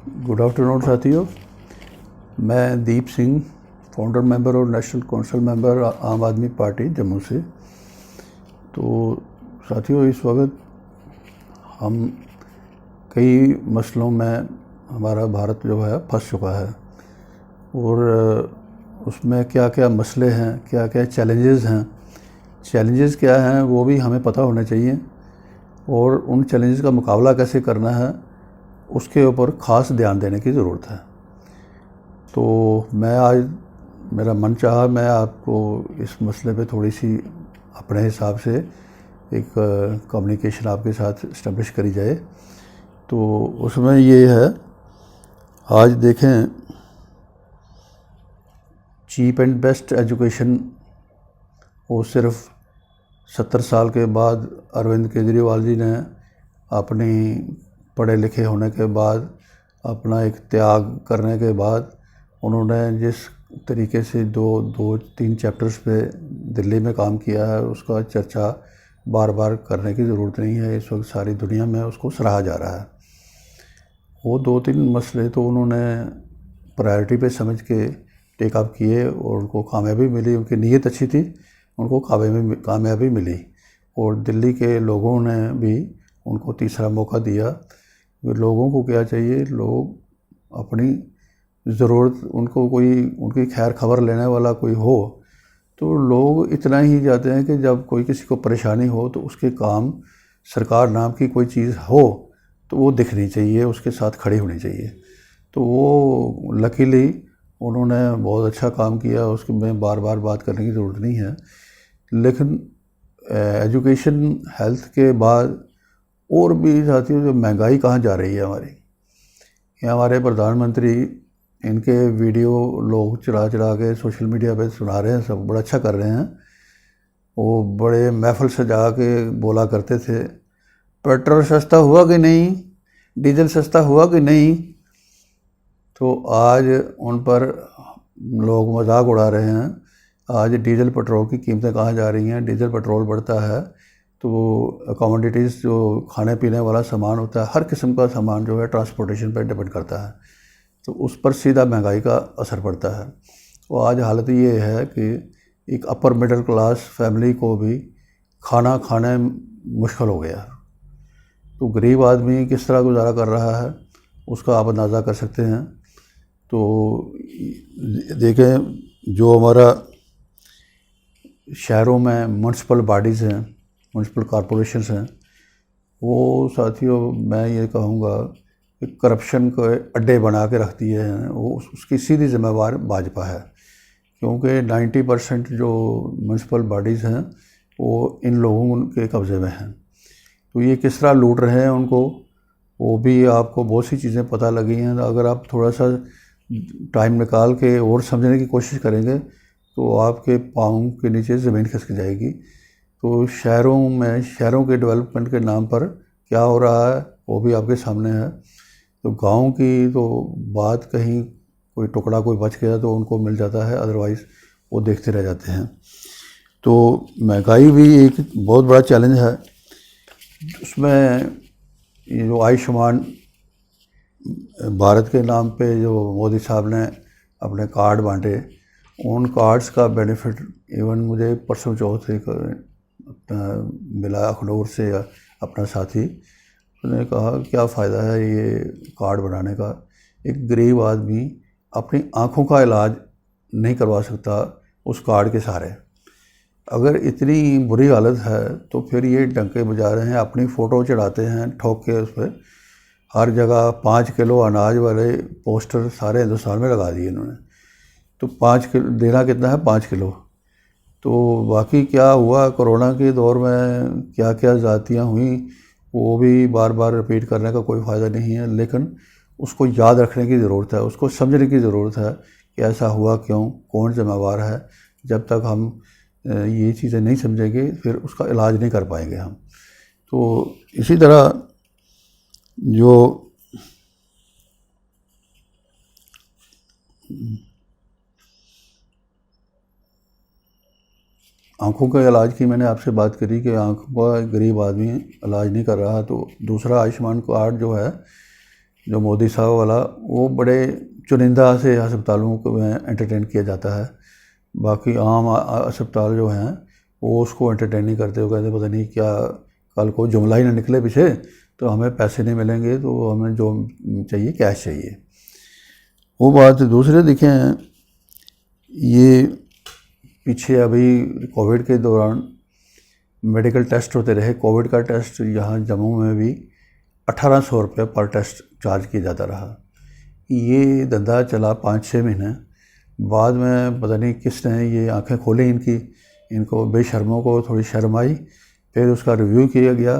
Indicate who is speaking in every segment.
Speaker 1: Good afternoon साथियों, मैं Deep Singh, founder member और नेशनल कौंसिल मेंबर आम आदमी पार्टी जम्मू से। तो साथियों, इस वक्त हम कई मसलों में हमारा भारत जो है फंस चुका है और उसमें क्या क्या मसले हैं, क्या क्या चैलेंजेस क्या हैं वो भी हमें पता होना चाहिए और उन चैलेंजेस का मुकाबला कैसे करना है उसके ऊपर ख़ास ध्यान देने की ज़रूरत है। तो मैं आज मेरा मन चाहा मैं आपको इस मसले पे थोड़ी सी अपने हिसाब से एक कम्युनिकेशन आपके साथ इस्टेब्लिश करी जाए। तो उसमें ये है, आज देखें चीप एंड बेस्ट एजुकेशन वो सिर्फ 70 साल के बाद अरविंद केजरीवाल जी ने अपनी पढ़े लिखे होने के बाद अपना एक त्याग करने के बाद उन्होंने जिस तरीके से दो तीन चैप्टर्स पे दिल्ली में काम किया है उसका चर्चा बार बार करने की ज़रूरत नहीं है। इस वक्त सारी दुनिया में उसको सराहा जा रहा है। वो 2-3 मसले तो उन्होंने प्रायोरिटी पे समझ के टेक अप किए और उनको कामयाबी मिली। उनकी नीयत अच्छी थी, उनको कामयाबी मिली और दिल्ली के लोगों ने भी उनको तीसरा मौका दिया। लोगों को क्या चाहिए, लोग अपनी ज़रूरत, उनको कोई उनकी खैर खबर लेने वाला कोई हो तो लोग इतना ही चाहते हैं कि जब कोई किसी को परेशानी हो तो उसके काम सरकार नाम की कोई चीज़ हो तो वो दिखनी चाहिए, उसके साथ खड़ी होनी चाहिए। तो वो लकीली उन्होंने बहुत अच्छा काम किया, उसके में बार बार बात करने की ज़रूरत नहीं है। लेकिन एजुकेशन हेल्थ के बाद और भी साथियों, जो महंगाई कहाँ जा रही है हमारी, ये हमारे प्रधानमंत्री इनके वीडियो लोग चढ़ा के सोशल मीडिया पे सुना रहे हैं, सब बड़ा अच्छा कर रहे हैं। वो बड़े महफिल सजा के बोला करते थे पेट्रोल सस्ता हुआ कि नहीं, डीजल सस्ता हुआ कि नहीं। तो आज उन पर लोग मजाक उड़ा रहे हैं। आज डीजल पेट्रोल की कीमतें कहाँ जा रही हैं। डीजल पेट्रोल बढ़ता है तो कमोडिटीज़ जो खाने पीने वाला सामान होता है, हर किस्म का सामान जो है ट्रांसपोर्टेशन पर डिपेंड करता है, तो उस पर सीधा महंगाई का असर पड़ता है। तो आज हालत ये है कि एक अपर मिडिल क्लास फैमिली को भी खाना खाने मुश्किल हो गया। तो गरीब आदमी किस तरह गुजारा कर रहा है उसका आप अंदाज़ा कर सकते हैं। तो देखें, जो हमारा शहरों में म्यूनसिपल बॉडीज़ हैं, म्यूनसिपल कॉरपोरेशंस हैं, वो साथियों मैं ये कहूँगा कि करप्शन को अड्डे बना के रख दिए हैं। वो उसकी सीधी जिम्मेवार भाजपा है, क्योंकि 90% जो म्यूनसिपल बॉडीज़ हैं वो इन लोगों के कब्ज़े में हैं। तो ये किस तरह लूट रहे हैं उनको, वो भी आपको बहुत सी चीज़ें पता लगी हैं। अगर आप थोड़ा सा टाइम निकाल के और समझने की कोशिश करेंगे तो आपके पाँव के नीचे ज़मीन खिसक जाएगी। तो शहरों में, शहरों के डेवलपमेंट के नाम पर क्या हो रहा है वो भी आपके सामने है। तो गांव की तो बात, कहीं कोई टुकड़ा कोई बच गया तो उनको मिल जाता है, अदरवाइज़ वो देखते रह जाते हैं। तो महंगाई भी एक बहुत बड़ा चैलेंज है। उसमें ये जो आयुष्मान भारत के नाम पे जो मोदी साहब ने अपने कार्ड बांटे, उन कार्ड्स का बेनिफिट इवन मुझे परसों चौथ एक मिला अखनूर से अपना साथी, उसने कहा क्या फ़ायदा है ये कार्ड बनाने का। एक गरीब आदमी अपनी आँखों का इलाज नहीं करवा सकता उस कार्ड के सहारे। अगर इतनी बुरी हालत है तो फिर ये डंके बजा रहे हैं, अपनी फ़ोटो चढ़ाते हैं ठोक के, उस पर हर जगह 5 किलो अनाज वाले पोस्टर सारे हिंदुस्तान में लगा दिए इन्होंने। तो 5 किलो देना कितना है, 5 किलो। तो बाकी क्या हुआ कोरोना के दौर में, क्या क्या ज़्यादतियाँ हुई वो भी बार बार रिपीट करने का कोई फ़ायदा नहीं है। लेकिन उसको याद रखने की ज़रूरत है, उसको समझने की ज़रूरत है कि ऐसा हुआ क्यों, कौन जिम्मेवार है। जब तक हम ये चीज़ें नहीं समझेंगे फिर उसका इलाज नहीं कर पाएंगे हम। तो इसी तरह जो आँखों के इलाज की मैंने आपसे बात करी कि आँखों का गरीब आदमी इलाज नहीं कर रहा, तो दूसरा आयुष्मान कार्ड जो है जो मोदी साहब वाला, वो बड़े चुनिंदा से अस्पतालों को एंटरटेन किया जाता है। बाकी आम अस्पताल जो हैं वो उसको एंटरटेन नहीं करते। वो कहते पता नहीं क्या कल को जुमला ही ना निकले पीछे तो हमें पैसे नहीं मिलेंगे, तो हमें जो चाहिए कैश चाहिए। वो बात। दूसरे देखें, ये पीछे अभी कोविड के दौरान मेडिकल टेस्ट होते रहे। कोविड का टेस्ट यहाँ जम्मू में भी 1800 रुपये पर टेस्ट चार्ज किया जाता रहा। ये धंधा चला 5-6 महीने। बाद में पता नहीं किसने ये आंखें खोली इनको बेशर्मों को थोड़ी शर्म आई। फिर उसका रिव्यू किया गया।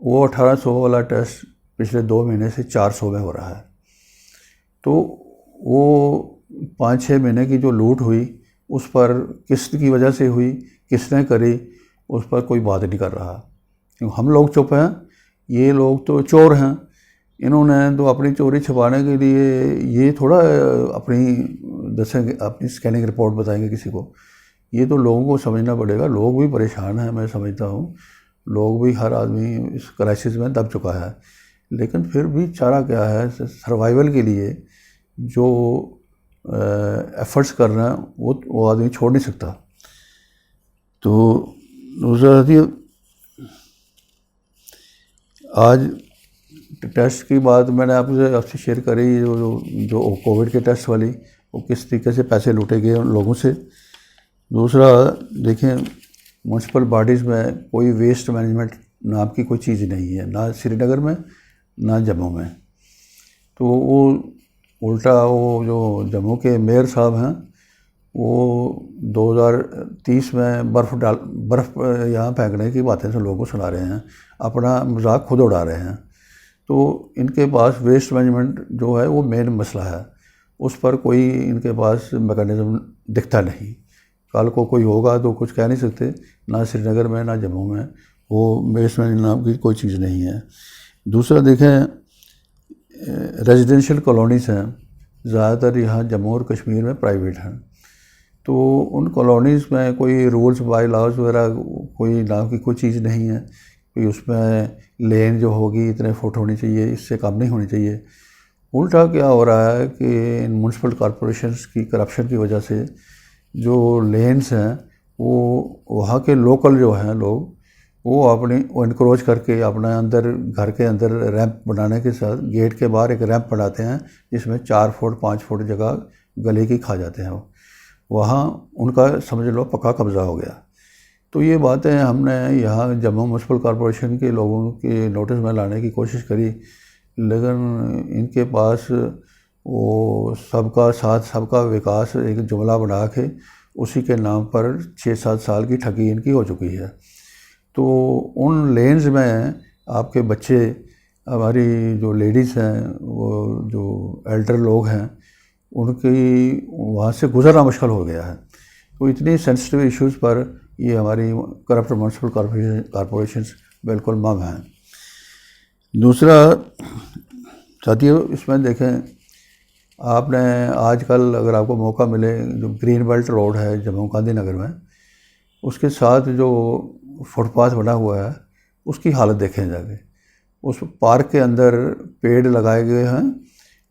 Speaker 1: वो 1800 वाला टेस्ट पिछले 2 महीने से 400 में हो रहा है। तो वो 5-6 महीने की जो लूट हुई उस पर किसकी वजह से हुई, किसने करी, उस पर कोई बात नहीं कर रहा। क्योंकि हम लोग चुप हैं, ये लोग तो चोर हैं। इन्होंने तो अपनी चोरी छिपाने के लिए ये थोड़ा अपनी दसेंगे, अपनी स्कैनिंग रिपोर्ट बताएंगे किसी को। ये तो लोगों को समझना पड़ेगा। लोग भी परेशान हैं, मैं समझता हूँ। लोग भी, हर आदमी इस क्राइसिस में दब चुका है। लेकिन फिर भी चारा क्या है, सर्वाइवल के लिए जो एफर्ट्स कर रहे हैं वो आदमी छोड़ नहीं सकता। तो दूसरा आज टेस्ट की बात मैंने आपसे शेयर करी, जो कोविड के टेस्ट वाली, वो किस तरीके से पैसे लूटे गए उन लोगों से। दूसरा देखें, म्यूनसिपल बॉडीज़ में कोई वेस्ट मैनेजमेंट नाम की कोई चीज़ नहीं है, ना श्रीनगर में ना जम्मू में। तो वो उल्टा वो जो जम्मू के मेयर साहब हैं वो 2030 में बर्फ़ यहाँ फेंकने की बातें से लोगों को सुना रहे हैं, अपना मजाक खुद उड़ा रहे हैं। तो इनके पास वेस्ट मैनेजमेंट जो है वो मेन मसला है, उस पर कोई इनके पास मैकेनिज़्म दिखता नहीं। कल को कोई होगा तो कुछ कह नहीं सकते, ना श्रीनगर में ना जम्मू में वो वेस्ट मैनेजमेंट नाम की कोई चीज़ नहीं है। दूसरा देखें, रेजिडेंशियल कॉलोनीज़ हैं ज़्यादातर यहाँ जम्मू और कश्मीर में प्राइवेट हैं। तो उन कॉलोनीज़ में कोई रूल्स बाय लॉज वगैरह कोई नाम की कोई चीज़ नहीं है। कोई उसमें लेन जो होगी इतने फुट होनी चाहिए, इससे कम नहीं होनी चाहिए। उल्टा क्या हो रहा है कि इन म्यूनसिपल कॉरपोरेशंस की करप्शन की वजह से जो लेन्स हैं वो वहाँ के लोकल जो हैं लोग वो इनक्रोच करके अपना अंदर घर के अंदर रैंप बनाने के साथ गेट के बाहर एक रैंप बनाते हैं जिसमें 4 फुट 5 फुट जगह गले की खा जाते हैं। वहाँ उनका समझ लो पक्का कब्ज़ा हो गया। तो ये बातें हमने यहाँ जम्मू म्यूनसिपल कॉरपोरेशन के लोगों के नोटिस में लाने की कोशिश करी, लेकिन इनके पास वो सबका साथ सबका विकास एक जुमला बना के उसी के नाम पर 6-7 साल की ठगी इनकी हो चुकी है। तो उन लेन्स में आपके बच्चे, हमारी जो लेडीज़ हैं, वो जो एल्डर लोग हैं, उनकी वहाँ से गुजरना मुश्किल हो गया है। तो इतनी सेंसिटिव इश्यूज़ पर ये हमारी करप्ट म्यूनसिपल कॉरपोरेशंस बिल्कुल मम हैं। दूसरा साथियों, इसमें देखें, आपने आजकल अगर आपको मौका मिले, जो ग्रीन बेल्ट रोड है जम्मू गांधीनगर में, उसके साथ जो फुटपाथ बना हुआ है उसकी हालत देखें जाके। उस पार्क के अंदर पेड़ लगाए गए हैं,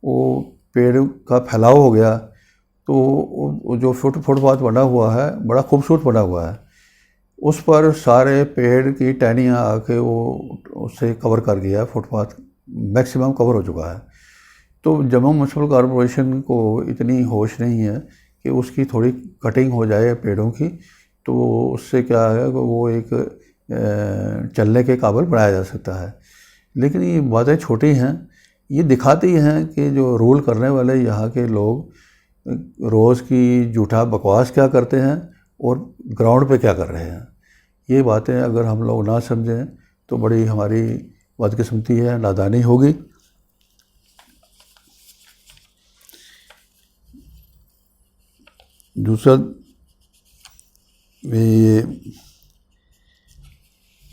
Speaker 1: वो पेड़ का फैलाव हो गया, तो जो फुटपाथ बना हुआ है बड़ा खूबसूरत बना हुआ है, उस पर सारे पेड़ की टहनियाँ आके वो उससे कवर कर गया। फुटपाथ मैक्सिमम कवर हो चुका है। तो जम्मू म्यूनसिपल कॉरपोरेशन को इतनी होश नहीं है कि उसकी थोड़ी कटिंग हो जाए पेड़ों की, तो उससे क्या है वो एक चलने के काबिल बनाया जा सकता है। लेकिन ये बातें छोटी हैं, ये दिखाती हैं कि जो रूल करने वाले यहाँ के लोग रोज़ की झूठा बकवास क्या करते हैं और ग्राउंड पे क्या कर रहे हैं। ये बातें अगर हम लोग ना समझें तो बड़ी हमारी बदकिस्मती है, नादानी होगी। दूसरा, ये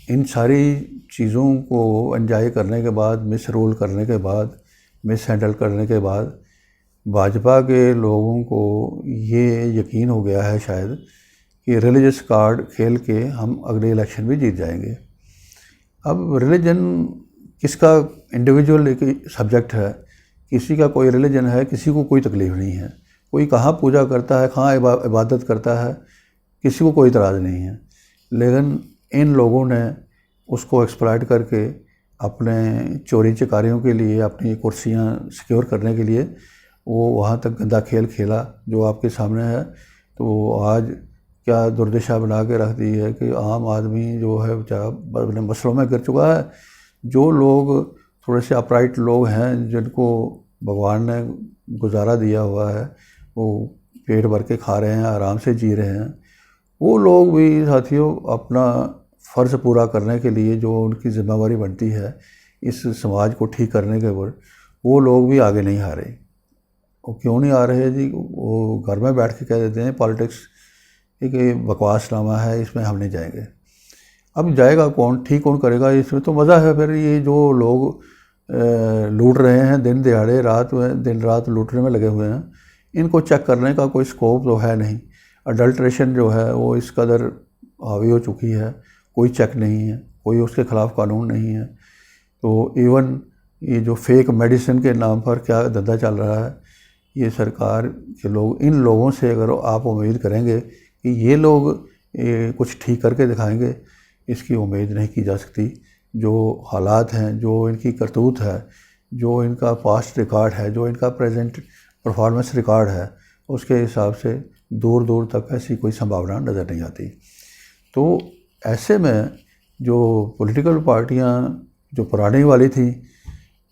Speaker 1: इन सारी चीज़ों को एंजॉय करने के बाद, मिस रूल करने के बाद, मिस हैंडल करने के बाद भाजपा के लोगों को ये यकीन हो गया है शायद कि रिलीजियस कार्ड खेल के हम अगले इलेक्शन भी जीत जाएंगे। अब रिलीजन किसका इंडिविजुअल एक सब्जेक्ट है, किसी का कोई रिलीजन है, किसी को कोई तकलीफ़ नहीं है, कोई कहाँ पूजा करता है, कहाँ इबादत करता है, किसी को कोई इतराज़ नहीं है। लेकिन इन लोगों ने उसको एक्सप्लॉइट करके अपने चोरी चकारियों के लिए, अपनी कुर्सियाँ सिक्योर करने के लिए वो वहाँ तक गंदा खेल खेला जो आपके सामने है। तो आज क्या दुर्दशा बना के रख दी है कि आम आदमी जो है बेचारा मसलों में गिर चुका है। जो लोग थोड़े से अपराइट लोग हैं, जिनको भगवान ने गुजारा दिया हुआ है, वो पेट भर के खा रहे हैं, आराम से जी रहे हैं, वो लोग भी साथियों अपना फ़र्ज़ पूरा करने के लिए जो उनकी ज़िम्मेवारी बनती है इस समाज को ठीक करने के ऊपर, वो लोग भी आगे नहीं आ रहे। वो क्यों नहीं आ रहे जी? वो घर में बैठ के कह देते हैं पॉलिटिक्स एक बकवास नामा है, इसमें हम नहीं जाएंगे। अब जाएगा कौन, ठीक कौन करेगा? इसमें तो मज़ा है। फिर ये जो लोग लूट रहे हैं दिन दिहाड़े, दिन रात लूटने में लगे हुए हैं, इनको चेक करने का कोई स्कोप तो है नहीं। अडल्ट्रेशन जो है वो इस कदर हावी हो चुकी है, कोई चेक नहीं है, कोई उसके ख़िलाफ़ कानून नहीं है। तो इवन ये जो फेक मेडिसिन के नाम पर क्या धंधा चल रहा है, ये सरकार के लोग, इन लोगों से अगर आप उम्मीद करेंगे कि ये लोग कुछ ठीक करके दिखाएंगे, इसकी उम्मीद नहीं की जा सकती। जो हालात हैं, जो इनकी करतूत है, जो इनका पास्ट रिकॉर्ड है, जो इनका प्रेजेंट परफॉर्मेंस रिकॉर्ड है, उसके हिसाब से दूर दूर तक ऐसी कोई संभावना नज़र नहीं आती। तो ऐसे में जो पॉलिटिकल पार्टियां जो पुरानी वाली थी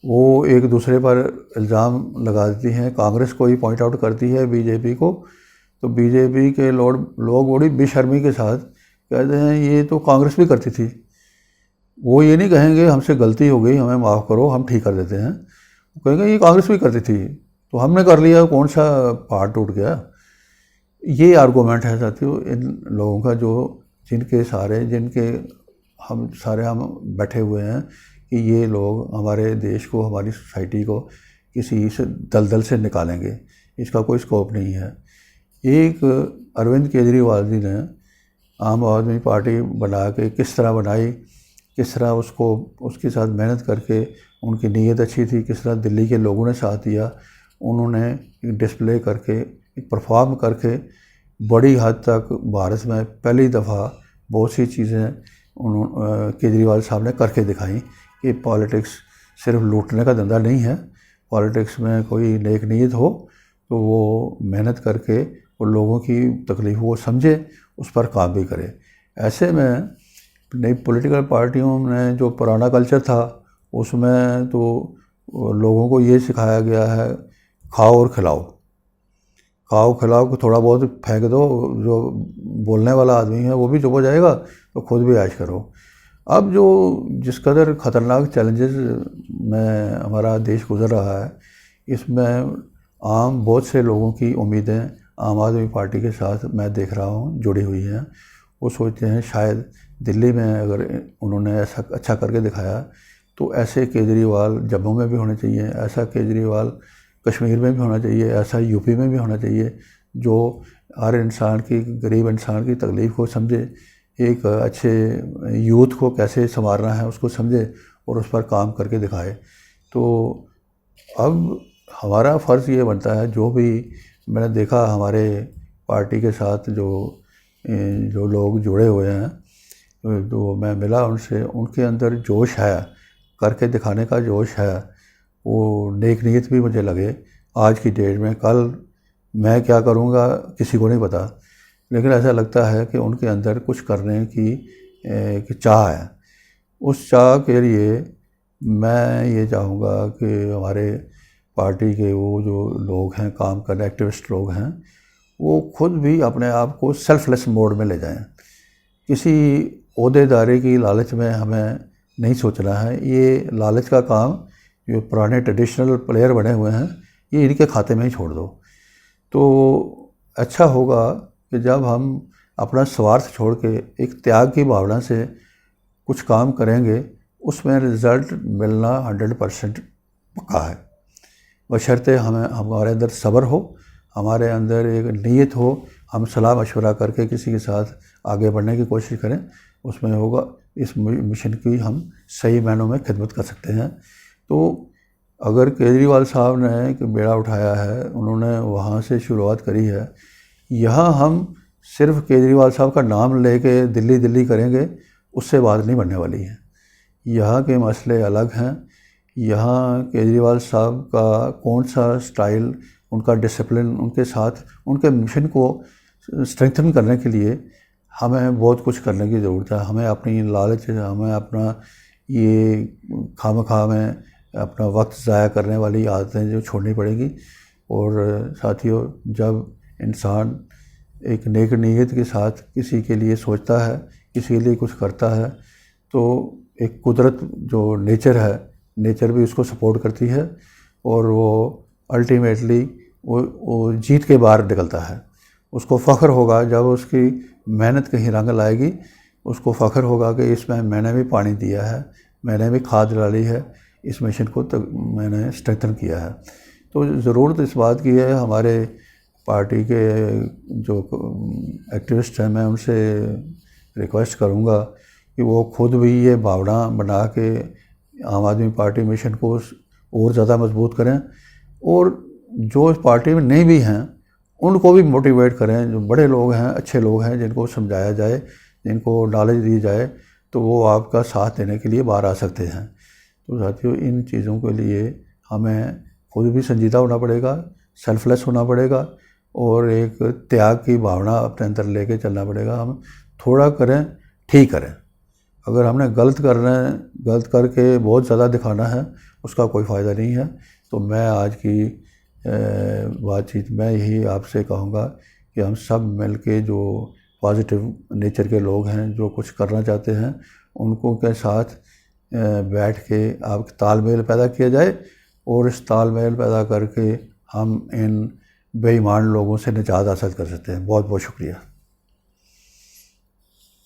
Speaker 1: वो एक दूसरे पर इल्ज़ाम लगा देती हैं, कांग्रेस को ही पॉइंट आउट करती है बीजेपी को। तो बीजेपी के लोग बड़ी बेशर्मी के साथ कहते हैं ये तो कांग्रेस भी करती थी। वो ये नहीं कहेंगे हमसे गलती हो गई, हमें माफ़ करो, हम ठीक कर देते हैं। वो कहेंगे ये कांग्रेस भी करती थी तो हमने कर लिया, कौन सा पहाड़ टूट गया। ये आर्गूमेंट है साथियों इन लोगों का, जो जिनके हम बैठे हुए हैं कि ये लोग हमारे देश को, हमारी सोसाइटी को किसी इस दलदल से निकालेंगे। इसका कोई स्कोप नहीं है। एक अरविंद केजरीवाल जी ने आम आदमी पार्टी बना के किस तरह बनाई, किस तरह उसके साथ मेहनत करके, उनकी नीयत अच्छी थी, किस तरह दिल्ली के लोगों ने साथ दिया, उन्होंने एक डिस्प्ले करके, एक परफॉर्म करके बड़ी हद तक भारत में पहली दफ़ा बहुत सी चीज़ें केजरीवाल साहब ने करके दिखाई कि पॉलिटिक्स सिर्फ लूटने का धंधा नहीं है। पॉलिटिक्स में कोई नेक नीयत हो तो वो मेहनत करके वो लोगों की तकलीफ वो समझे, उस पर काम भी करे। ऐसे में नई पॉलिटिकल पार्टियों ने जो पुराना कल्चर था उसमें तो लोगों को ये सिखाया गया है खाओ और खिलाओ, खाओ खिलाओ को थोड़ा बहुत फेंक दो, जो बोलने वाला आदमी है वो भी चुप हो जाएगा, तो खुद भी ऐश करो। अब जो जिस कदर ख़तरनाक चैलेंजेस में हमारा देश गुजर रहा है, इसमें बहुत से लोगों की उम्मीदें आम आदमी पार्टी के साथ मैं देख रहा हूँ जुड़ी हुई हैं। वो सोचते हैं शायद दिल्ली में अगर उन्होंने ऐसा अच्छा करके दिखाया तो ऐसे केजरीवाल जम्मू में भी होने चाहिए, ऐसा केजरीवाल कश्मीर में भी होना चाहिए, ऐसा यूपी में भी होना चाहिए, जो हर इंसान की, गरीब इंसान की तकलीफ़ को समझे, एक अच्छे यूथ को कैसे संवारना है उसको समझे और उस पर काम करके दिखाए। तो अब हमारा फ़र्ज़ ये बनता है, जो भी मैंने देखा हमारे पार्टी के साथ जो लोग जुड़े हुए हैं, तो मैं मिला उनसे, उनके अंदर जोश है, करके दिखाने का जोश है, वो नेक नीयत भी मुझे लगे। आज की डेट में कल मैं क्या करूँगा किसी को नहीं पता, लेकिन ऐसा लगता है कि उनके अंदर कुछ करने की चाह है। उस चाह के लिए मैं ये चाहूँगा कि हमारे पार्टी के वो जो लोग हैं, काम करने एक्टिविस्ट लोग हैं, वो खुद भी अपने आप को सेल्फलेस मोड में ले जाएं। किसी ओहदेदारी की लालच में हमें नहीं सोचना है। ये लालच का काम जो पुराने ट्रेडिशनल प्लेयर बने हुए हैं, ये इनके खाते में ही छोड़ दो। तो अच्छा होगा कि जब हम अपना स्वार्थ छोड़ के एक त्याग की भावना से कुछ काम करेंगे, उसमें रिज़ल्ट मिलना 100% पक्का है। बशर्ते हमारे अंदर सब्र हो, हमारे अंदर एक नीयत हो, हम सलाह मशवरा करके किसी के साथ आगे बढ़ने की कोशिश करें, उसमें होगा, इस मिशन की हम सही मायनों में खिदमत कर सकते हैं। तो अगर केजरीवाल साहब ने एक बेड़ा उठाया है, उन्होंने वहाँ से शुरुआत करी है, यहाँ हम सिर्फ केजरीवाल साहब का नाम लेके दिल्ली दिल्ली करेंगे, उससे बात नहीं बनने वाली है। यहाँ के मसले अलग हैं। यहाँ केजरीवाल साहब का कौन सा स्टाइल, उनका डिसिप्लिन, उनके साथ उनके मिशन को स्ट्रेंथन करने के लिए हमें बहुत कुछ करने की ज़रूरत है। हमें अपनी लालच, हमें अपना ये खामखा में अपना वक्त ज़ाया करने वाली आदतें जो छोड़नी पड़ेगी। और साथियों, जब इंसान एक नेक नीयत के साथ किसी के लिए सोचता है, किसी के लिए कुछ करता है, तो एक कुदरत जो नेचर है, नेचर भी उसको सपोर्ट करती है और वो अल्टीमेटली वो जीत के बाहर निकलता है। उसको फ़ख्र होगा जब उसकी मेहनत कहीं रंग लाएगी, उसको फ़ख्र होगा कि इसमें मैंने भी पानी दिया है, मैंने भी खाद डाली है, इस मिशन को मैंने स्ट्रेंथन किया है। तो ज़रूरत इस बात की है, हमारे पार्टी के जो एक्टिविस्ट हैं, मैं उनसे रिक्वेस्ट करूंगा कि वो खुद भी ये भावना बना के आम आदमी पार्टी मिशन को और ज़्यादा मजबूत करें, और जो इस पार्टी में नहीं भी हैं उनको भी मोटिवेट करें। जो बड़े लोग हैं, अच्छे लोग हैं, जिनको समझाया जाए, जिनको नॉलेज दी जाए, तो वो आपका साथ देने के लिए बाहर आ सकते हैं। तो साथियों, इन चीज़ों के लिए हमें खुद भी संजीदा होना पड़ेगा, सेल्फलेस होना पड़ेगा और एक त्याग की भावना अपने अंदर लेके चलना पड़ेगा। हम थोड़ा करें, ठीक करें। अगर हमने गलत करना है, गलत करके बहुत ज़्यादा दिखाना है, उसका कोई फ़ायदा नहीं है। तो मैं आज की बातचीत में यही आपसे कहूँगा कि हम सब मिल के जो पॉजिटिव नेचर के लोग हैं, जो कुछ करना चाहते हैं, उनको के साथ बैठ के आप तालमेल पैदा किया जाए, और इस तालमेल पैदा करके हम इन बेईमान लोगों से निजात हासिल कर सकते हैं। बहुत बहुत शुक्रिया।